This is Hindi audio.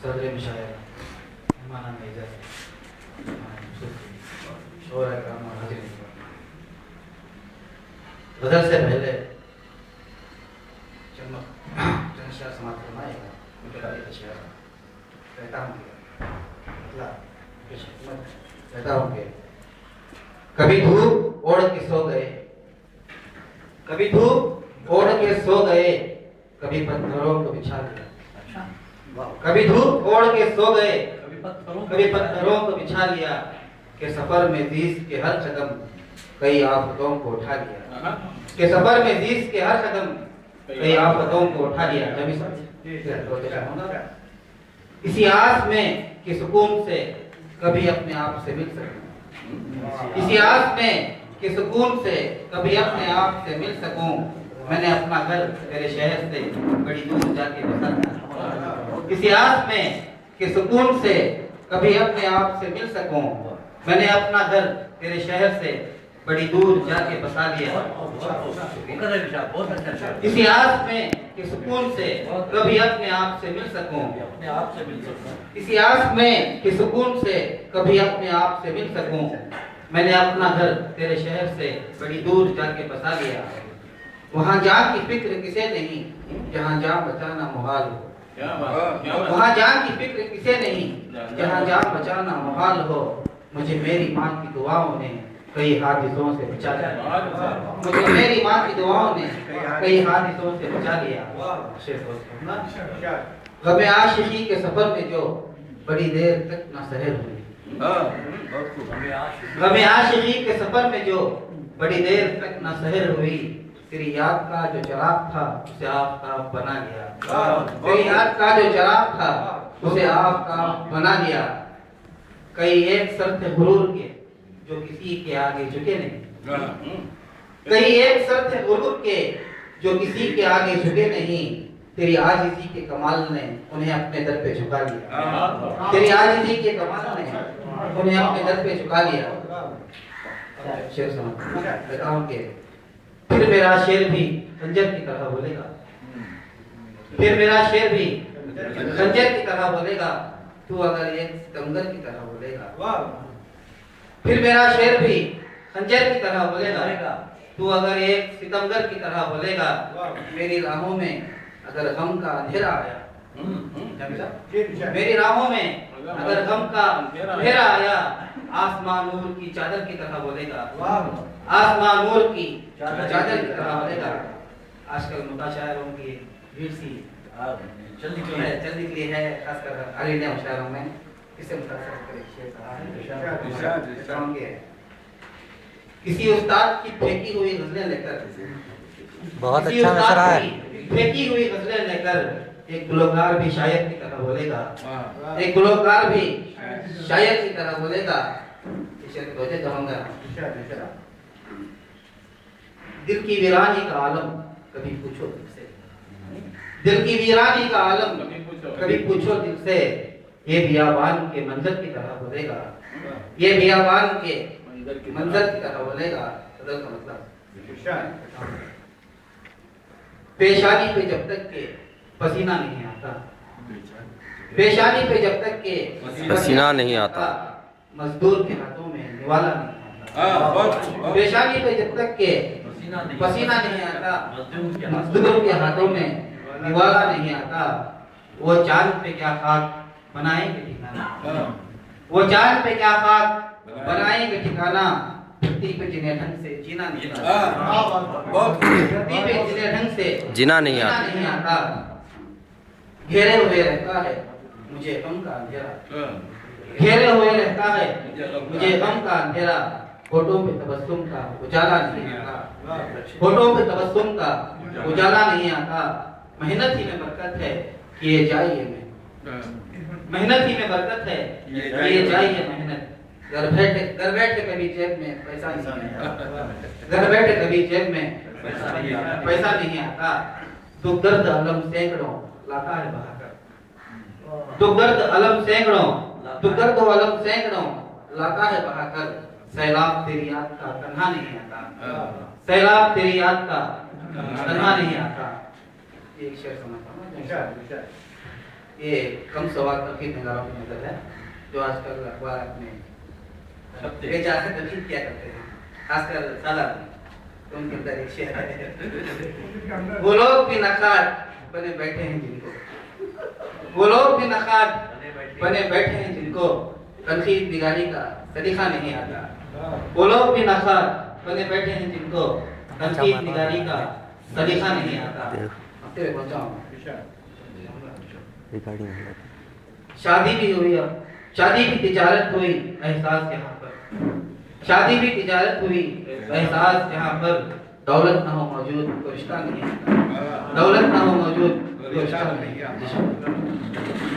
सदर मुशायरा मेहमान मेजर शोर कराम हाजिर गजल से पहले चंद शेर समाप्त फरमाएगा उनके शेर कहता हूँ कहता हूँ कि कभी धूप ओढ़ के सो गए, कभी धूप ओढ़ के सो गए, कभी पत्थरों को बिछा लिया। कभी धूप ओढ़ के सो गए, कभी पत्थरों को बिछा लिया, कि सफर में जीस के हर कदम कई आफतों को उठा लिया, कि सफर में जीस के हर कदम कई आफतों को उठा लिया। इसी आस में कि सुकून से कभी अपने आप से मिल सकूं, इसी आस में कि सुकून से कभी अपने आप से मिल सकूं, मैंने अपना घर तेरे शहर से बड़ी दूर जाके बसा लिया। इसी आस में कि सुकून से कभी अपने आप से मिल सकूं, मैंने अपना घर तेरे शहर से बड़ी दूर जाके बसा लिया। इसी आस में कि सुकून से कभी अपने आप से मिल सकूं, इसी आस में कि सुकून से कभी अपने आप से मिल सकूं, मैंने अपना घर तेरे शहर से बड़ी दूर जाके बसा लिया। वहाँ जान की फिक्र किसे नहीं, जहाँ जान बचाना मुहाल हो। वहाँ जान की फिक्र किसे नहीं, जहाँ जान बचाना मुहाल हो। मुझे मेरी माँ की दुआओं ने कई हादिसों से बचा लिया, मुझे मेरी माँ की दुआओं ने कई हादिसों से बचा लिया। गमे आशिकी के सफर में जो बड़ी देर तक न सहर हुई, गमे आशिकी के सफर में जो बड़ी देर तक न सहर हुई, तेरी याद का जो चिराग था उसे आफताब बना लिया, तेरी याद का जो चिराग था उसे आफताब बना लिया। कई एक सर थे गुरूर के जो किसी के आगे झुके नहीं, कई एक सर थे गुरूर के जो किसी के आगे झुके नहीं, तेरी आजिज़ी के कमाल ने उन्हें अपने दर पे झुका लिया, तेरी आजिज़ी के कमाल ने उन्हें अपने दर पे झुका लिया। शेर समझ के फिर मेरा शेर भी खंजर की तरह बोलेगा, फिर मेरा शेर भी खंजर की तरह बोलेगा, तू अगर एक सितमगर की तरह बोलेगा। फिर मेरा शेर भी खंजर की तरह बोलेगा, तू अगर एक सितमगर की तरह बोलेगा। मेरी राहों में अगर गम का अंधेरा आया, मेरी राहों में अगर गम का अंधेरा आया, आसमान नूर की चादर की तरह बोलेगा, आसमान नूर की चादर की तरह बोलेगा। आजकल मुताशायरों की भीड़ सी चल निकली है, खासकर अलीने शायरों में। किसे मुतासर करे किसी उस्ताद की फेंकी हुई गजलें लेकर, बहुत अच्छा नजरा है। फेंकी हुई गजलें लेकर एक गुलकार भी शायर की तरह बोलेगा, एक गुलकार भी शायर की तरह बोलेगा। दिल की वीरानी का आलम कभी पूछो दिल से, दिल की वीरानी का आलम कभी पूछो दिल से, ये बियाबान के मंजर की तरह बोलेगा, ये बियाबान के मंजर की तरह बोलेगा। गजल का मतलब पेशानी पे जब तक के पसीना नहीं आता, पेशानी पे जब तक के पसीना नहीं आता, मजदूर के हाथों में निवाला नहीं आता। पेशानी पे जब तक के पसीना नहीं आता, मजदूर के हाथों में निवाला नहीं आता। वो चांद पे क्या खाक बनाएंगे ठिकाना, वो चांद पे क्या खाक बनाएंगे ठिकाना। धरती पे जिन्हें ढंग से जीना नहीं आता, धरती पे जिन्हें ढंग से जीना नहीं आता। घेरे हुए रहता है मुझे गम का अंधेरा, घेरे हुए रहता है मुझे गम का अंधेरा। होठों पे तबस्सुम का उजाला नहीं आता, होठों पे तबस्सुम का उजाला नहीं आता। मेहनत ही में बरकत है किए जाइए में, मेहनत ही में बरकत है किए जाइए मेहनत। घर बैठे कभी जेब में पैसा नहीं आता, घर बैठे कभी जेब में पैसा नहीं आता। दुख दर्द अलम सैकड़ों लाता है बहाकर, दुख दर्द अलम सैकड़ों, दुख दर्द अलम सैकड़ों लाता है बहाकर। सैलाब तेरी याद का तन्हा नहीं आता, सैलाब तेरी याद का तन्हा नहीं आता। एक शेर समझता हूँ। ये कम सवाल तफीद नगारों की नजर है जो आजकल अखबार में बेचा है तफीद क्या करते हैं खासकर सालान तो उनके अंदर एक शेर है वो लोग भी नखात बने बैठे हैं जिनको वो लोग भी नखात बने बैठे हैं जिनको तनकीद निगारी का सलीका नहीं आता वो लोग भी नखात बने बैठे हैं जिनको तनकीद निगारी का सलीका नहीं आता तेरे पहुंचाऊं शादी भी हुई अब शादी भी तिजारत हुई एहसास यहाँ पर शादी भी तिजारत हुई एहसास यहाँ पर दौलत ना हो मौजूद कोई रिश्ता नहीं है दौलत ना हो मौजूद कोई रिश्ता नहीं है